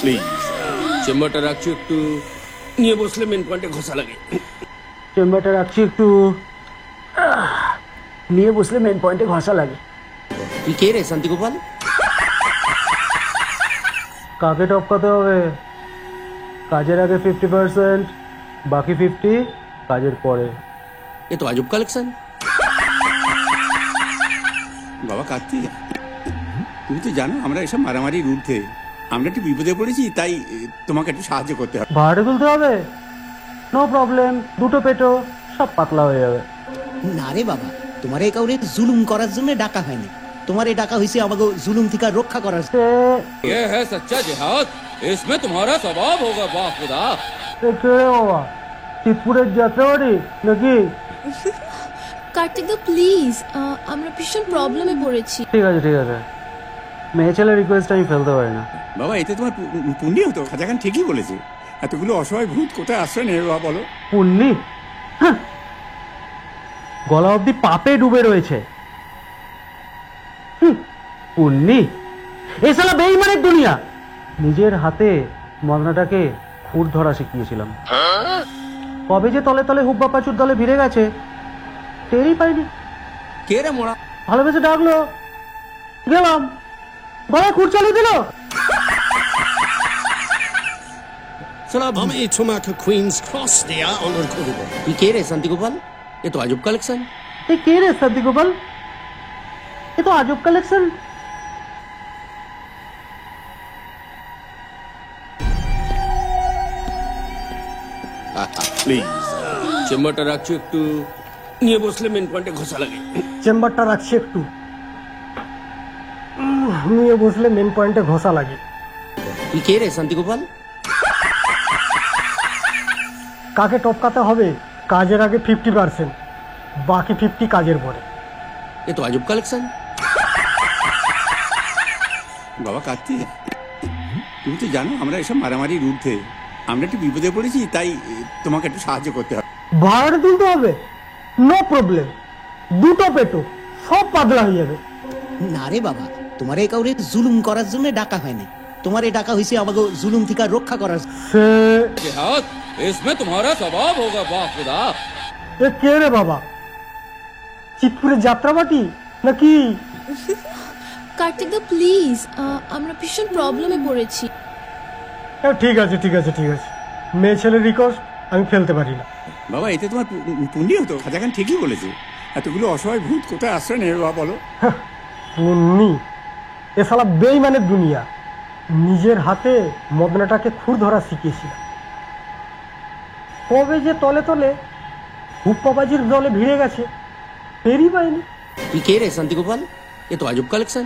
Please চেম্বারটা রাখছি একটু নিয়ে বসলে মেন পয়েন্টে ঘষা লাগে। চেম্বারটা রাখছি একটু নিয়ে বসলে মেন পয়েন্টে ঘষা লাগে। তুই কে রে শান্তি গোপাল? কাকে টপকাতে হবে? কাজের আগে 50%, বাকি 50 কাজের পরে। এ তো আজব কালেকশন। বাবা কার্তিক, তুমি তো জানো আমরা এসব মারামারির ঊর্ধ্বে। আমরা একটু বিপদে পড়েছি, তাই তোমাকে একটু সাহায্য করতে হবে। ভাড়াটা তুলতে হবে? নো প্রবলেম, দুটো পেটো সব পাতলা হয়ে যাবে। না রে বাবা, তোমার এই কাউরে জুলুম করার জন্য ডাকা হয়নি, তোমার এই ডাকা হয়েছে আমাকে জুলুম থেকে রক্ষা করার। ये है सच्चा जिहाद, इसमें तुम्हारा स्वभाव होगा। वाह खुदा। বাবা চিতপুরের যাত্রাবাড়ি নাকি? কার্তিক দা প্লিজ, আমরা ভীষণ প্রবলেমে পড়েছি। ঠিক আছে ঠিক আছে, মেয়ে ছেলের রিকোয়েস্ট আমি ফেলতে পারি না। বাবা এতে তোমার পুণ্য হতো। খাজাখান ঠিকই বলেছে, এতগুলো অসহায় ভূত কোথায় আশ্রয় নেবে বাবা বলো? পুণ্যি? হ্যাঁ, গলা অবধি পাপে ডুবে রয়েছে। পুণ্যি? এ শালা বেঈমানের দুনিয়া। নিজের হাতে মদনাটাকে খুর ধরা শিখিয়েছিলাম, কবে যে তলে তলে হুব্বা পাচুর দলে ভিড়ে গেছে টেরই পাইনি। কে রে মোড়া? ভালোবেসে ডাকলো, গেলাম, গলায় খুর চালিয়ে দিল। আমি তোমাকে কুইন্স ক্রস দিয়া অনার করব। তুই কে রে শান্তি গোপাল? এ তো আজব কালেকশন। এ কে রে শান্তি গোপাল? এ তো আজব কালেকশন। প্লিজ চেম্বারটা রাখছি একটু নিয়ে বসলে মেন পয়েন্টে ঘষা লাগে। চেম্বারটা রাখছি একটু নিয়ে বসলে মেন পয়েন্টে ঘষা লাগে। তুই কে রে শান্তি গোপাল? কাকে টপকাতে হবে? কাজের আগে 50%, বাকি 50 কাজের পরে। এ তো আজব কালেকশন। বাবা কার্তিক, তুমি তো জানো আমরা এসব মারামারির ঊর্ধ্বে। আমরা একটু বিপদে পড়েছি, তাই তোমাকে একটু সাহায্য করতে হবে। ভাড়াটা তুলতে হবে? নো প্রবলেম, দুটো পেটো সব পাতলা হয়ে যাবে। না রে বাবা, তোমার এই কাউরে জুলুম করার জন্য ডাকা হয়নি, তোমার এই ডাকা হয়েছে আমাকে জুলুম থেকে রক্ষা করার। সে जिहाद, इसमें तुम्हारा स्वभाव होगा। वाह खुदा। এ কে রে বাবা? চিতপুরের যাত্রাবাটি নাকি? কার্তিক দা প্লিজ, আমরা ভীষণ প্রবলেমে পড়েছি। ঠিক আছে ঠিক আছে ঠিক আছে, মেয়ে ছেলের রিকোয়েস্ট আমি ফেলতে পারি না। বাবা এতে তোমার পুণ্য হতো। খাজাখান ঠিকই বলেছে, এতগুলো অসহায় ভূত কোথায় আশ্রয় নেবে বাবা বলো? পুণ্যি? এ শালা বেঈমানের দুনিয়া। নিজের হাতে মদনাটাকে খুর ধরা শিখিয়েছিলাম, কবে যে তলে তলে হুপ্পাবাজির দলে ভিড়ে গেছে টেরই পাইনি। তুই কে রে শান্তি গোপাল? এ তো আজব কালেকশন।